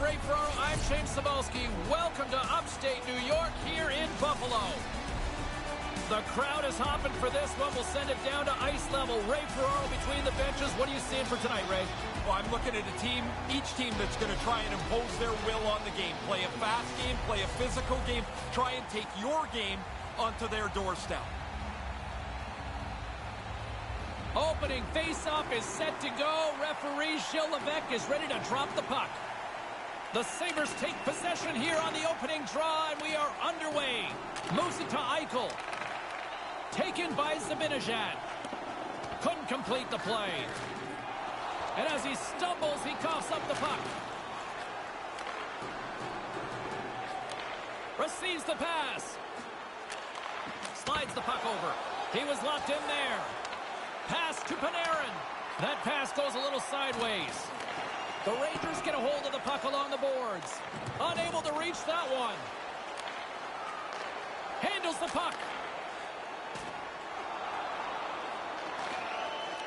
Ray Ferraro. I'm James Cebulski. Welcome to upstate New York here in Buffalo. The crowd is hopping for this one. We'll send it down to ice level. Ray Ferraro between the benches. What are you seeing for tonight, Ray? Well, I'm looking at each team that's going to try and impose their will on the game. Play a fast game, play a physical game. Try and take your game onto their doorstep. Opening face-off is set to go. Referee Gilles Levesque is ready to drop the puck. The Sabres take possession here on the opening draw, and we are underway. Moves it to Eichel. Taken by Zibanejad. Couldn't complete the play. And as he stumbles, he coughs up the puck. Receives the pass. Slides the puck over. He was locked in there. Pass to Panarin. That pass goes a little sideways. The Rangers get a hold of the puck along the boards. Unable to reach that one. Handles the puck.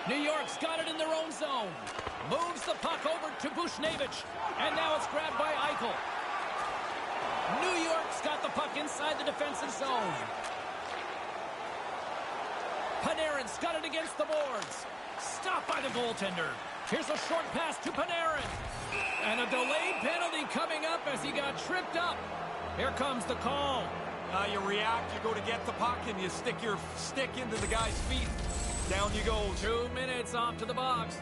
New York's got it in their own zone. Moves the puck over to Buchnevich. And now it's grabbed by Eichel. New York's got the puck inside the defensive zone. Panarin's got it against the boards. Stopped by the goaltender. Here's a short pass to Panarin. And a delayed penalty coming up as he got tripped up. Here comes the call. You react, you go to get the puck, and you stick your stick into the guy's feet. Down you go. 2 minutes off to the box.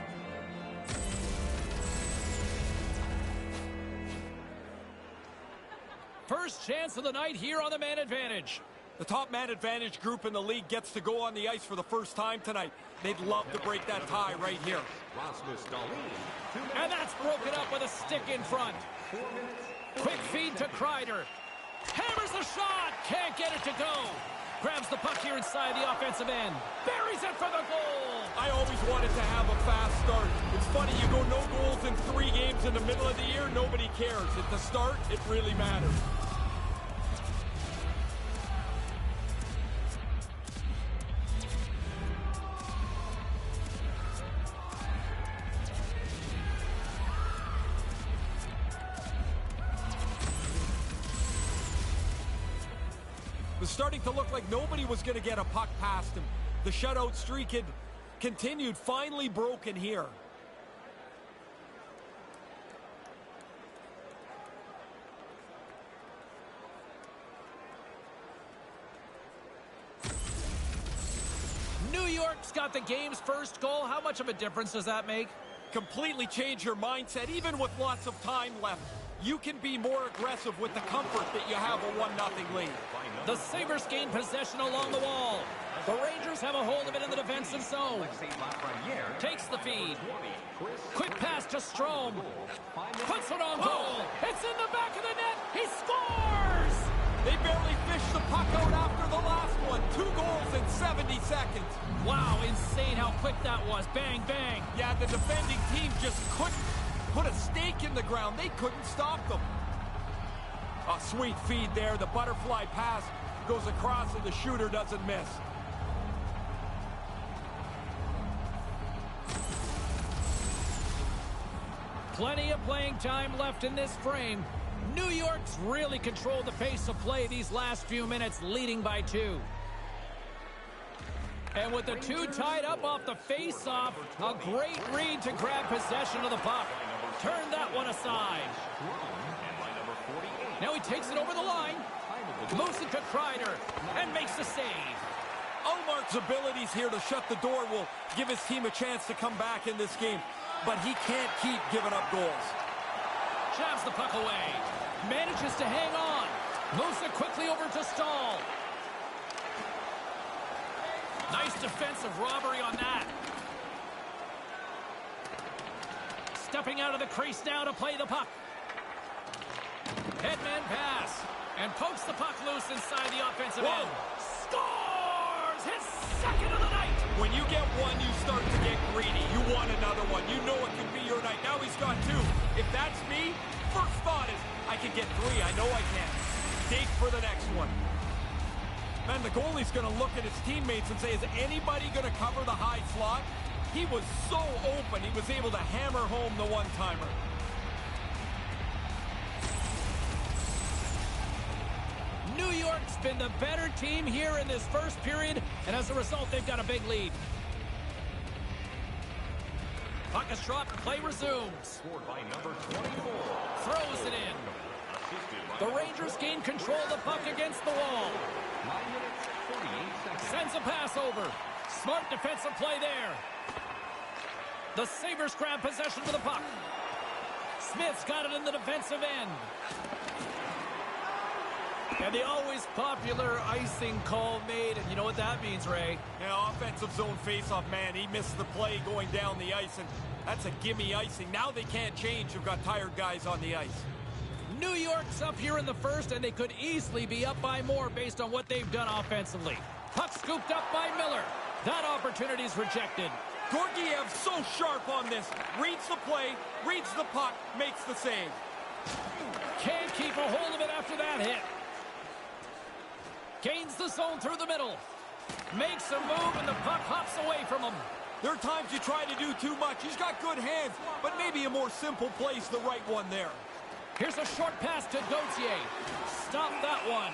First chance of the night here on the man advantage. The top man advantage group in the league gets to go on the ice for the first time tonight. They'd love to break that tie right here. And that's broken up with a stick in front. Quick feed to Kreider. Hammers the shot. Can't get it to go. Grabs the puck here inside the offensive end. Buries it for the goal. I always wanted to have a fast start. It's funny, you go no goals in 3 games in the middle of the year, nobody cares. At the start, it really matters. It was starting to look like nobody was going to get a puck past him. The shutout streak had continued, finally broken here. New York's got the game's first goal. How much of a difference does that make? Completely change your mindset, even with lots of time left. You can be more aggressive with the comfort that you have a 1-0 lead. The Sabres gain possession along the wall. The Rangers have a hold of it in the defensive zone. Takes the feed. Quick pass to Strome. Puts it on goal. It's in the back of the net. He scores! They barely fished the puck out after the last one. 2 goals in 70 seconds. Wow, insane how quick that was. Bang, bang. Yeah, the defending team just couldn't put a stake in the ground. They couldn't stop them. A sweet feed there. The butterfly pass goes across and the shooter doesn't miss. Plenty of playing time left in this frame. New York's really controlled the pace of play these last few minutes, leading by 2. And with the 2 tied up off the face-off, a great read to grab possession of the puck. Turn that one aside. Now he takes it over the line. Moves it to Kreider and makes the save. Ullmark's abilities here to shut the door will give his team a chance to come back in this game. But he can't keep giving up goals. Jabs the puck away. Manages to hang on. Moves it quickly over to Stahl. Nice defensive robbery on that. Stepping out of the crease now to play the puck. Headman pass. And pokes the puck loose inside the offensive end. Scores! His second of the night! When you get one, you start to get greedy. You want another one. You know it could be your night. Now he's got 2. If that's me, first thought is, I can get 3. I know I can. Dig for the next one. Man, the goalie's going to look at his teammates and say, is anybody going to cover the high slot? He was so open, he was able to hammer home the one-timer. York's been the better team here in this first period, and as a result, they've got a big lead. Puck is dropped, play resumes. Scored by number 24. Throws it in. The Rangers gain control of the puck against the wall. 9 minutes, 48 seconds. Sends a pass over. Smart defensive play there. The Sabres grab possession of the puck. Smith's got it in the defensive end. And the always popular icing call made, and you know what that means, Ray? Yeah, offensive zone faceoff, man. He missed the play going down the ice, and that's a gimme icing. Now they can't change. They've got tired guys on the ice. New York's up here in the first, and they could easily be up by more based on what they've done offensively. Puck scooped up by Miller. That opportunity's rejected. Georgiev so sharp on this. Reads the play, reads the puck, makes the save. Can't keep a hold of it after that hit. Gains the zone through the middle. Makes a move, and the puck hops away from him. There are times you try to do too much. He's got good hands, but maybe a more simple play's the right one there. Here's a short pass to Gauthier. Stop that one.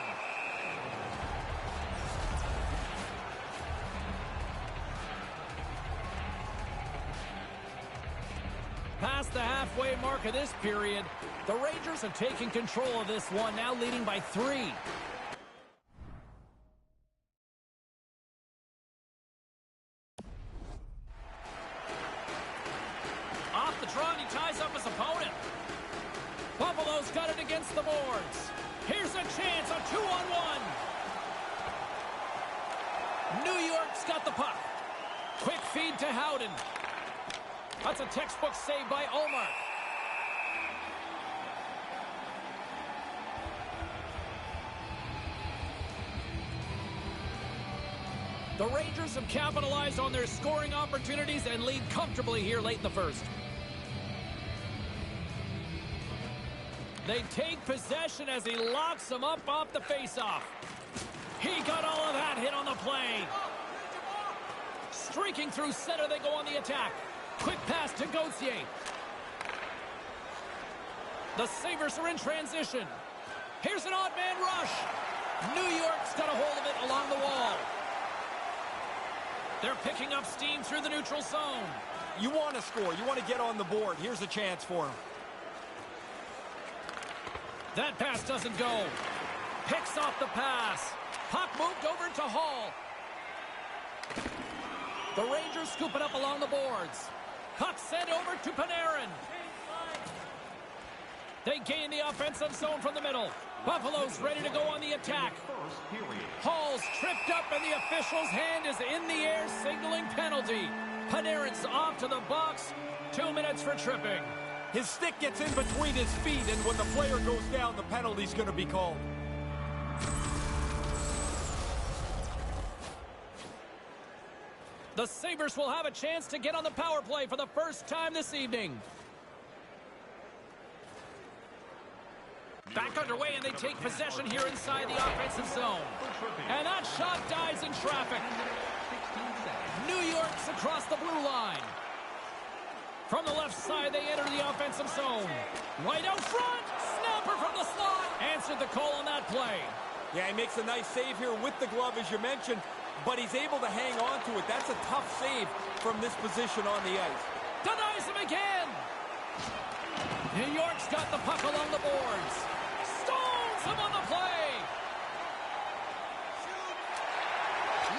Past the halfway mark of this period, the Rangers have taken control of this one, now leading by 3. Off the draw, and he ties up his opponent. Buffalo's got it against the boards. Here's a chance, a 2-on-1. New York's got the puck. Quick feed to Howden. That's a textbook save by Omar. The Rangers have capitalized on their scoring opportunities and lead comfortably here late in the first. They take possession as he locks them up off the faceoff. He got all of that hit on the play. Streaking through center, they go on the attack. Quick pass to Gauthier. The Sabres are in transition. Here's an odd man rush. New York's got a hold of it along the wall. They're picking up steam through the neutral zone. You want to score. You want to get on the board. Here's a chance for him. That pass doesn't go. Picks off the pass. Puck moved over to Hall. The Rangers scoop it up along the boards. Puck sent over to Panarin. They gain the offensive zone from the middle. Buffalo's ready to go on the attack. Hall's tripped up, and the official's hand is in the air, signaling penalty. Panarin's off to the box. 2 minutes for tripping. His stick gets in between his feet, and when the player goes down, the penalty's going to be called. The Sabres will have a chance to get on the power play for the first time this evening. Back underway, and they take possession here inside the offensive zone. And that shot dies in traffic. New York's across the blue line. From the left side, they enter the offensive zone. Right out front, snapper from the slot. Answered the call on that play. Yeah, he makes a nice save here with the glove, as you mentioned, but he's able to hang on to it. That's a tough save from this position on the ice. Denies him again. New York's got the puck along the boards. Stones him on the play.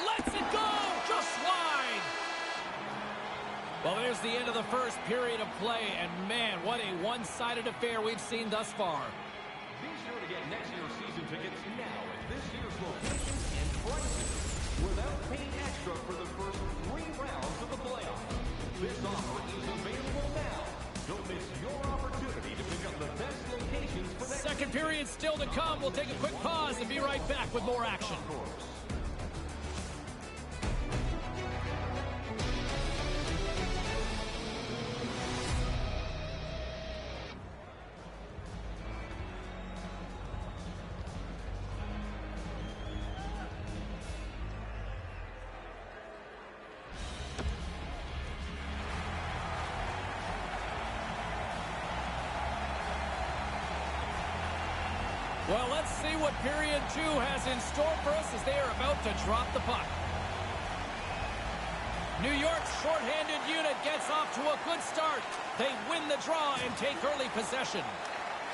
Lets it go, just wide. Well, there's the end of the first period of play, and man, what a one-sided affair we've seen thus far. Be sure to get next year's season tickets now at this year's location and prices without paying extra for the first 3 rounds of the playoffs. This offer is available now. Don't miss your opportunity to pick up the best locations for next Second period still to come. We'll take a quick pause and be right back with more action. Well, let's see what period 2 has in store for us as they are about to drop the puck. New York's shorthanded unit gets off to a good start. They win the draw and take early possession.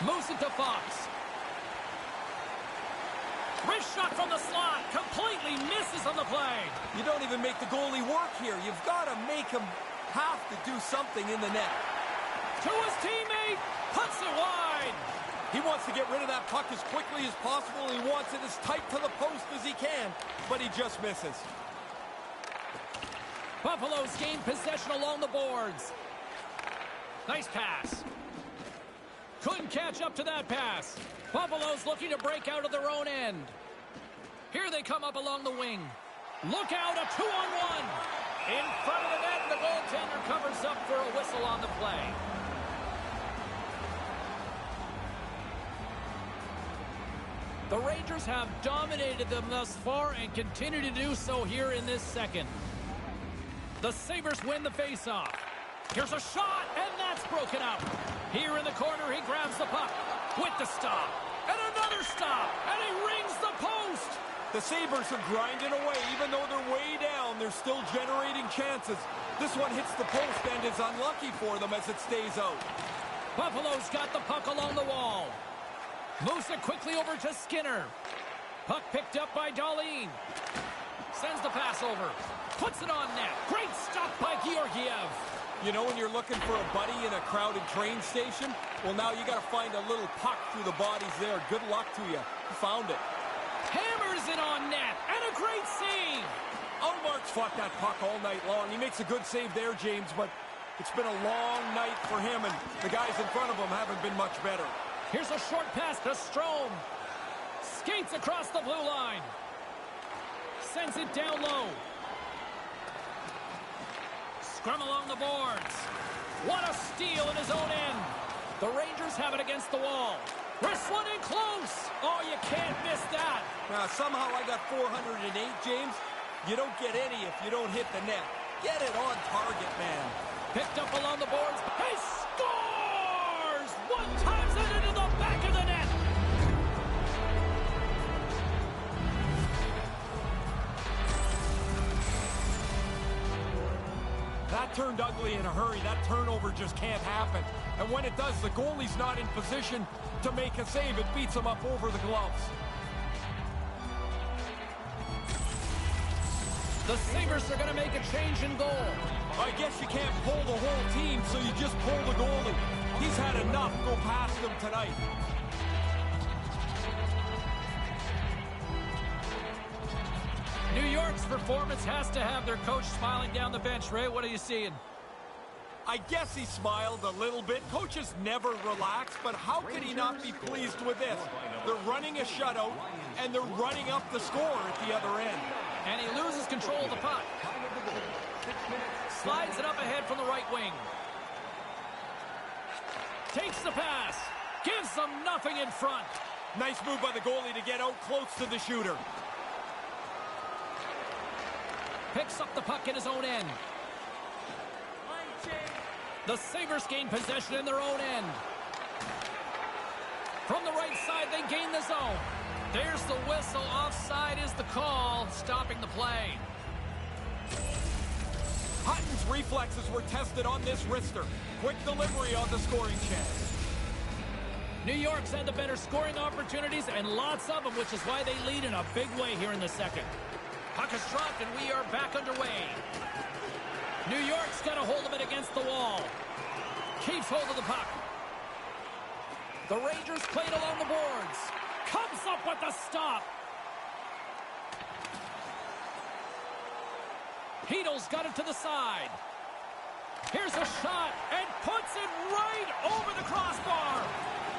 Moves it to Fox. Wrist shot from the slot. Completely misses on the play. You don't even make the goalie work here. You've got to make him have to do something in the net. To his teammate. Puts it wide. He wants to get rid of that puck as quickly as possible. He wants it as tight to the post as he can, but he just misses. Buffalo's gained possession along the boards. Nice pass. Couldn't catch up to that pass. Buffalo's looking to break out of their own end. Here they come up along the wing. Look out, a 2-on-1. In front of the net, and the goaltender covers up for a whistle on the play. The Rangers have dominated them thus far and continue to do so here in this second. The Sabres win the faceoff. Here's a shot, and that's broken up. Here in the corner, he grabs the puck with the stop. And another stop, and he rings the post. The Sabres are grinding away. Even though they're way down, they're still generating chances. This one hits the post and is unlucky for them as it stays out. Buffalo's got the puck along the wall. Moves it quickly over to Skinner. Puck picked up by Dahlin. Sends the pass over. Puts it on net. Great stop by Georgiev. You know when you're looking for a buddy in a crowded train station? Well, now you got to find a little puck through the bodies there. Good luck to you. Found it. Hammers it on net. And a great save. Ullmark's fought that puck all night long. He makes a good save there, James, but it's been a long night for him, and the guys in front of him haven't been much better. Here's a short pass to Strome. Skates across the blue line. Sends it down low. Scrum along the boards. What a steal in his own end. The Rangers have it against the wall. Wrestling in close. Oh, you can't miss that. Now, somehow I got 408, James. You don't get any if you don't hit the net. Get it on target, man. Picked up along the boards. He scores! One times it into the back of the net. That turned ugly in a hurry. That turnover just can't happen. And when it does, the goalie's not in position to make a save. It beats him up over the gloves. The Sabres are going to make a change in goal. I guess you can't pull the whole team, so you just pull the goalie. He's had enough go past him tonight. New York's performance has to have their coach smiling down the bench. Ray, what are you seeing? I guess he smiled a little bit. Coaches never relax, but how could he not be pleased with this? They're running a shutout, and they're running up the score at the other end. And he loses control of the puck. Slides it up ahead from the right wing. Takes the pass. Gives them nothing in front. Nice move by the goalie to get out close to the shooter. Picks up the puck in his own end. The Sabres gain possession in their own end. From the right side, they gain the zone. There's the whistle. Offside is the call, stopping the play. Hutton's reflexes were tested on this wrister. Quick delivery on the scoring chance. New York's had the better scoring opportunities, and lots of them, which is why they lead in a big way here in the second. Puck is dropped, and we are back underway. New York's got a hold of it against the wall. Keeps hold of the puck. The Rangers played along the boards. Comes up with the stop. Heedle's got it to the side. Here's a shot, and puts it right over the crossbar.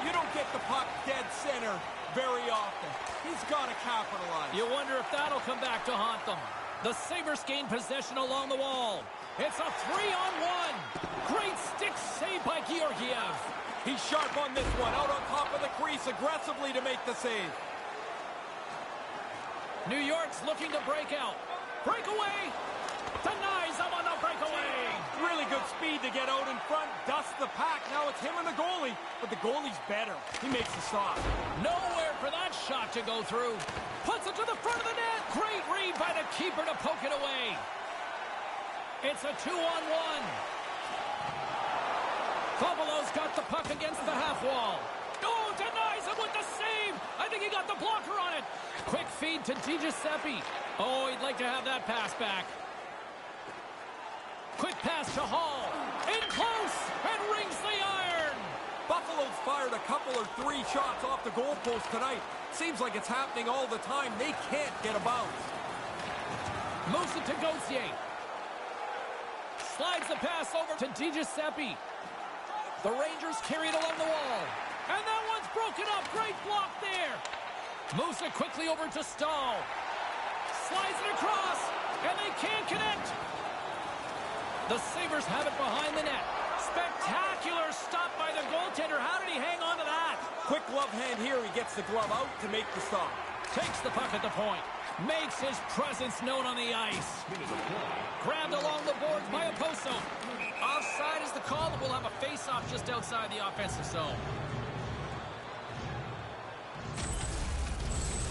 You don't get the puck dead center very often. He's got to capitalize. You wonder if that'll come back to haunt them. The Sabres gain possession along the wall. It's a 3-on-1. Great stick save by Georgiev. He's sharp on this one, out on top of the crease aggressively to make the save. New York's looking to break out. Breakaway. Denies him on the breakaway. Really good good speed to get out in front, dust the pack. Now it's him and the goalie, but the goalie's better. He makes the stop. Nowhere for that shot to go through. Puts it to the front of the net. Great read by the keeper to poke it away. It's a 2-on-1. Buffalo's got the puck against the half wall. Oh, denies him with the save. I think he got the blocker on it. Quick feed to DiGiuseppe. Oh, he'd like to have that pass back. Quick pass to Hall. In close and rings the iron. Buffalo's fired a couple or 3 shots off the goalpost tonight. Seems like it's happening all the time. They can't get a bounce. Moves it to Gauthier. Slides the pass over to DiGiuseppe. The Rangers carry it along the wall. And that one's broken up. Great block there. Moves it quickly over to Stahl. Slides it across. And they can't connect. The Sabres have it behind the net. Spectacular stop by the goaltender. How did he hang on to that? Quick glove hand here. He gets the glove out to make the stop. Takes the puck at the point. Makes his presence known on the ice. Grabbed along the boards by Oposo. Offside is the call, and we'll have a face-off just outside the offensive zone.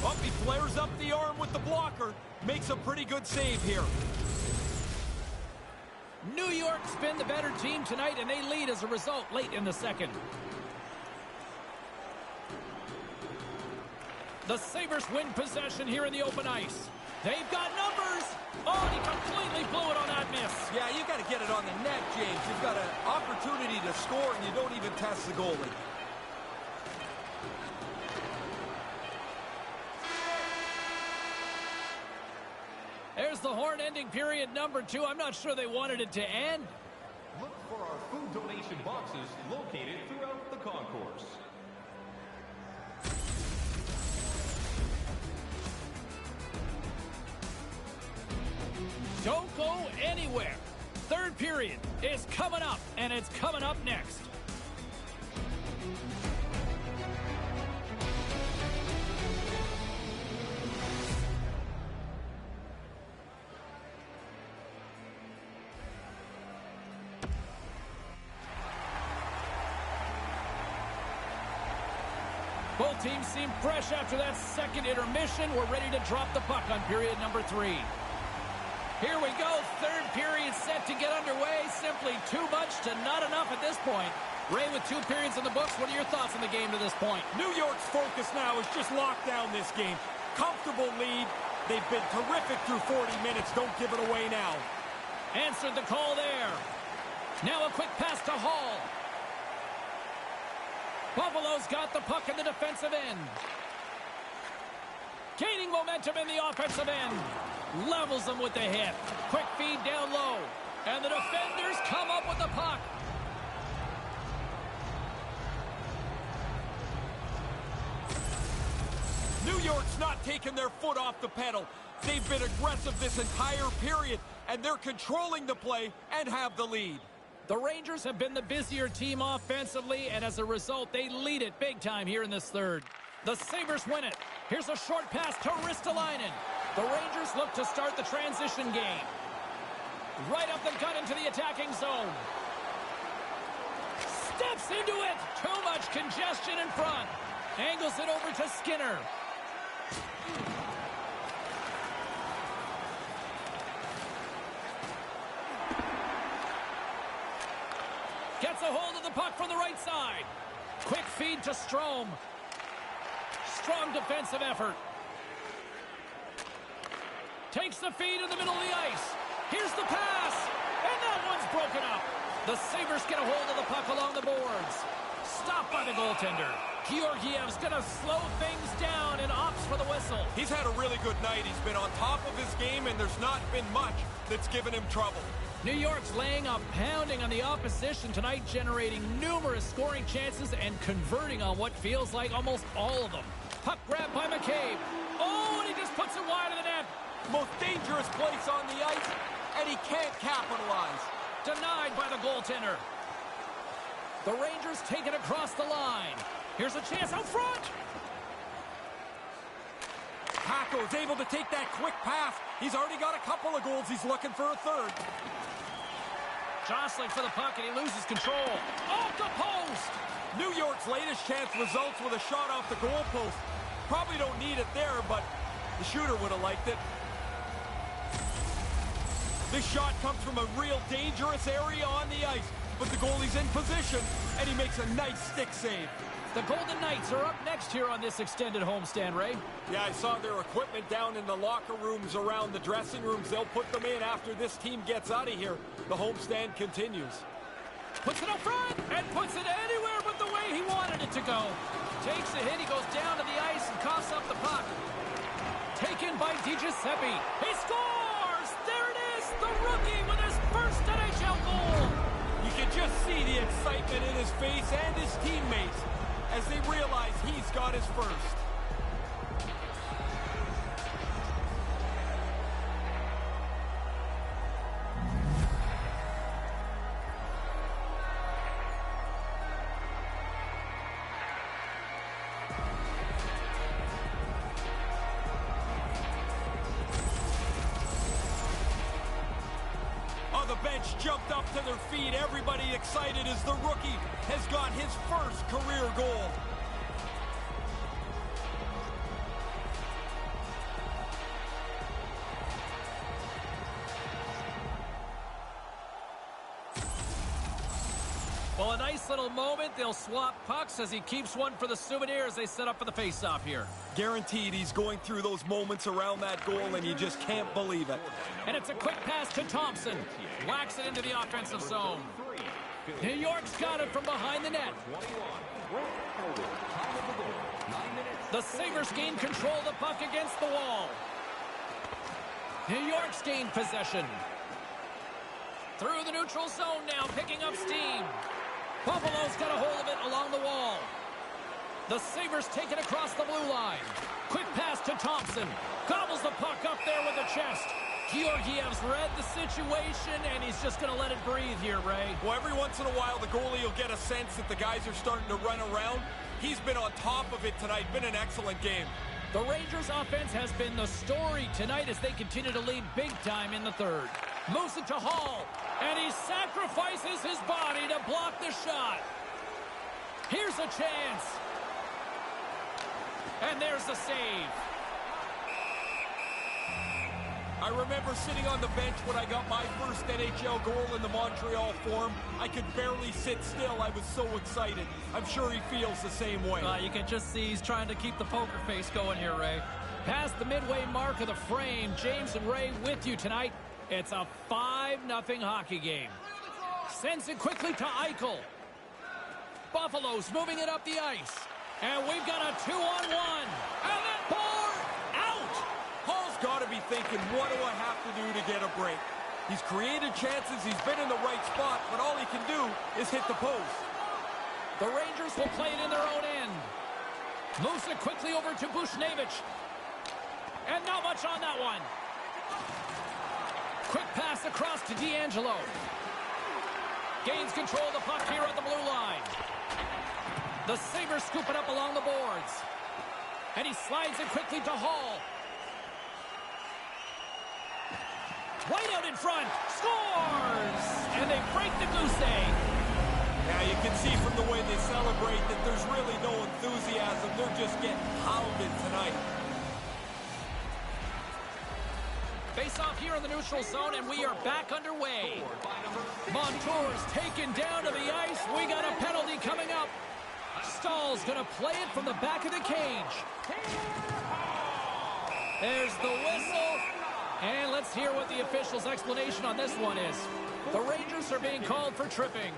Up, he flares up the arm with the blocker. Makes a pretty good save here. New York's been the better team tonight, and they lead as a result late in the second. The Sabres win possession here in the open ice. They've got numbers. Oh, and he completely blew it on that miss. Yeah, you got to get it on the net, James. You've got an opportunity to score, and you don't even test the goalie. There's the horn ending period number 2. I'm not sure they wanted it to end. Look for our food donation boxes located throughout the concourse. Don't go anywhere. Third period is coming up, and it's coming up next. Both teams seem fresh after that second intermission. We're ready to drop the puck on period number 3. Here we go. Third period set to get underway. Simply too much to not enough at this point. Ray, with 2 periods in the books, what are your thoughts on the game to this point? New York's focus now is just lock down this game. Comfortable lead. They've been terrific through 40 minutes. Don't give it away now. Answered the call there. Now a quick pass to Hall. Buffalo's got the puck in the defensive end. Gaining momentum in the offensive end. Levels them with the hit. Quick feed down low. And the defenders come up with the puck. New York's not taking their foot off the pedal. They've been aggressive this entire period, and they're controlling the play and have the lead. The Rangers have been the busier team offensively, and as a result, they lead it big time here in this third. The Sabres win it. Here's a short pass to Ristolainen. The Rangers look to start the transition game. Right up the gut into the attacking zone. Steps into it. Too much congestion in front. Angles it over to Skinner. Gets a hold of the puck from the right side. Quick feed to Strome. Strong defensive effort. Takes the feed in the middle of the ice. Here's the pass. And that one's broken up. The Sabres get a hold of the puck along the boards. Stopped by the goaltender. Georgiev's going to slow things down and opts for the whistle. He's had a really good night. He's been on top of his game, and there's not been much that's given him trouble. New York's laying a pounding on the opposition tonight, generating numerous scoring chances and converting on what feels like almost all of them. Puck grab by McCabe. Oh, and he just puts it wide of the net. Most dangerous place on the ice, and he can't capitalize. Denied by the goaltender. The Rangers take it across the line. Here's a chance out front. Paco is able to take that quick pass. He's already got a couple of goals. He's looking for a third. Jostling for the puck, and he loses control. Off the post! New York's latest chance results with a shot off the goalpost. Probably don't need it there, but the shooter would have liked it. This shot comes from a real dangerous area on the ice, but the goalie's in position, and he makes a nice stick save. The Golden Knights are up next here on this extended homestand, Ray. Yeah, I saw their equipment down in the locker rooms around the dressing rooms. They'll put them in after this team gets out of here. The homestand continues. Puts it up front and puts it anywhere but the way he wanted it to go. Takes a hit, he goes down to the ice and coughs up the puck. Taken by DiGiuseppe. He scores! There it is, the rookie with his first NHL goal. You can just see the excitement in his face and his teammates as they realize he's got his first. The bench jumped up to their feet. Everybody excited as the rookie has got his first career goal. Well, a nice little moment. They'll swap pucks as he keeps one for the souvenir as they set up for the face-off here. Guaranteed he's going through those moments around that goal, and you just can't believe it. And it's a quick pass to Thompson. Whacks it into the offensive zone. New York's got it from behind the net. The Sabres gain control of the puck against the wall. New York's gained possession. Through the neutral zone now, picking up steam. Buffalo's got a hold of it along the wall. The Sabres take it across the blue line. Quick pass to Thompson. Gobbles the puck up there with the chest. Georgiev's read the situation, and he's just going to let it breathe here, Ray. Well, every once in a while, the goalie will get a sense that the guys are starting to run around. He's been on top of it tonight. Been an excellent game. The Rangers' offense has been the story tonight as they continue to lead big time in the third. Moves it to Hall, and he sacrifices his body to block the shot. Here's a chance. And there's the save. I remember sitting on the bench when I got my first NHL goal in the Montreal Forum. I could barely sit still. I was so excited. I'm sure he feels the same way. You can just see he's trying to keep the poker face going here, Ray. Past the midway mark of the frame, James and Ray with you tonight. It's a 5-0 hockey game. Sends it quickly to Eichel. Buffalo's moving it up the ice. And we've got a 2-on-1. And then board out. Hall's got to be thinking, what do I have to do to get a break? He's created chances. He's been in the right spot. But all he can do is hit the post. The Rangers will play it in their own end. Moves it quickly over to Bushnevich. And not much on that one. Quick pass across to D'Angelo. Gains control of the puck here at the blue line. The Sabres scoop it up along the boards. And he slides it quickly to Hall. Right out in front. Scores! And they break the goose egg. Yeah, you can see from the way they celebrate that there's really no enthusiasm. They're just getting pounded tonight. Face-off here in the neutral zone, and we are back underway. Montour's taken down to the ice. We got a penalty coming up. Stahl's going to play it from the back of the cage. There's the whistle. And let's hear what the official's explanation on this one is. The Rangers are being called for tripping.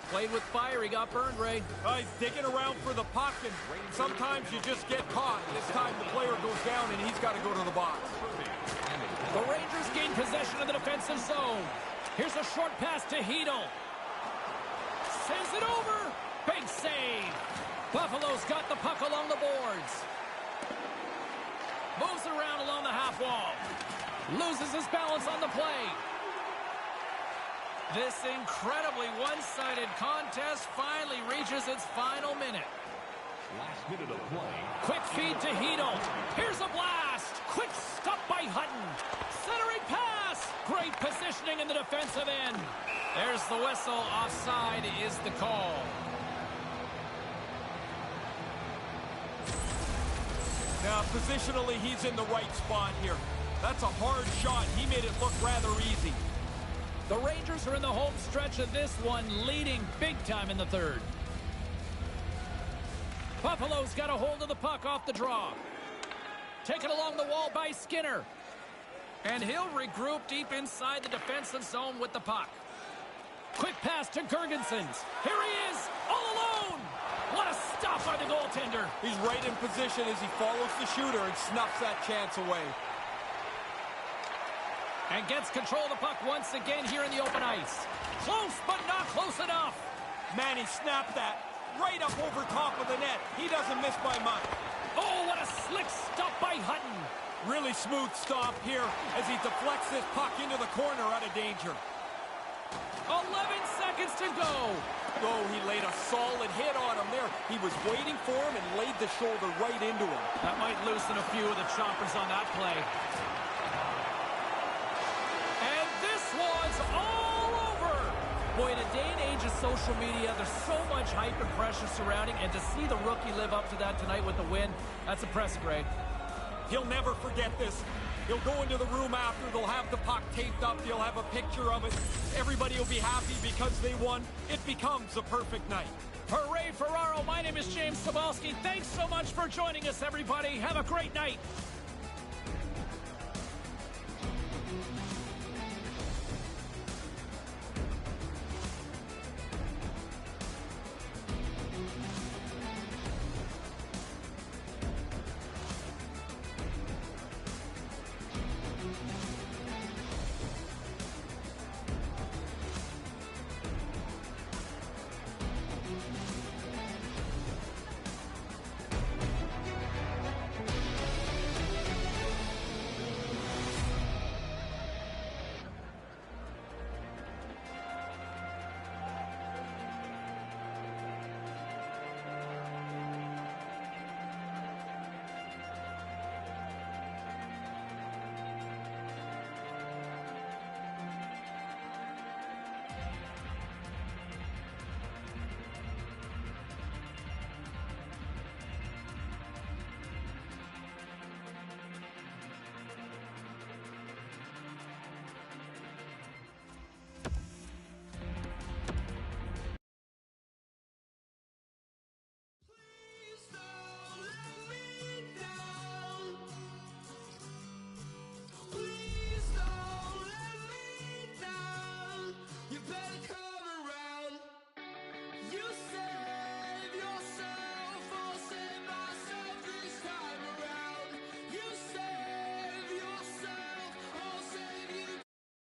Played with fire. He got burned, Ray. He's digging around for the puck, and sometimes you just get caught. This time the player goes down, and he's got to go to the box. The Rangers gain possession of the defensive zone. Here's a short pass to Hedl. Sends it over. Big save. Buffalo's got the puck along the boards. Moves around along the half wall. Loses his balance on the play. This incredibly one-sided contest finally reaches its final minute. Last minute of play. Quick feed to Hedl. Here's a blast. Quick stop by Hutton. Centering pass. Great positioning in the defensive end. There's the whistle. Offside is the call. Now, positionally, he's in the right spot here. That's a hard shot. He made it look rather easy. The Rangers are in the home stretch of this one, leading big time in the third. Buffalo's got a hold of the puck off the draw. Taken along the wall by Skinner. And he'll regroup deep inside the defensive zone with the puck. Quick pass to Gergensons. Here he is, all alone. What a stop by the goaltender. He's right in position as he follows the shooter and snuffs that chance away. And gets control of the puck once again here in the open ice. Close, but not close enough. Man, he snapped that right up over top of the net. He doesn't miss by much. Oh, what a slick stop by Hutton. Really smooth stop here as he deflects this puck into the corner out of danger. 11 seconds to go. Oh, he laid a solid hit on him there. He was waiting for him and laid the shoulder right into him. That might loosen a few of the choppers on that play. And this one's all over. Boy, in a day and age of social media, there's so much hype and pressure surrounding, and to see the rookie live up to that tonight with the win, that's impressive, Greg. He'll never forget this. He'll go into the room after. They'll have the puck taped up. They'll have a picture of it. Everybody will be happy because they won. It becomes a perfect night. Hooray, Ferraro. My name is James Cebulski. Thanks so much for joining us, everybody. Have a great night.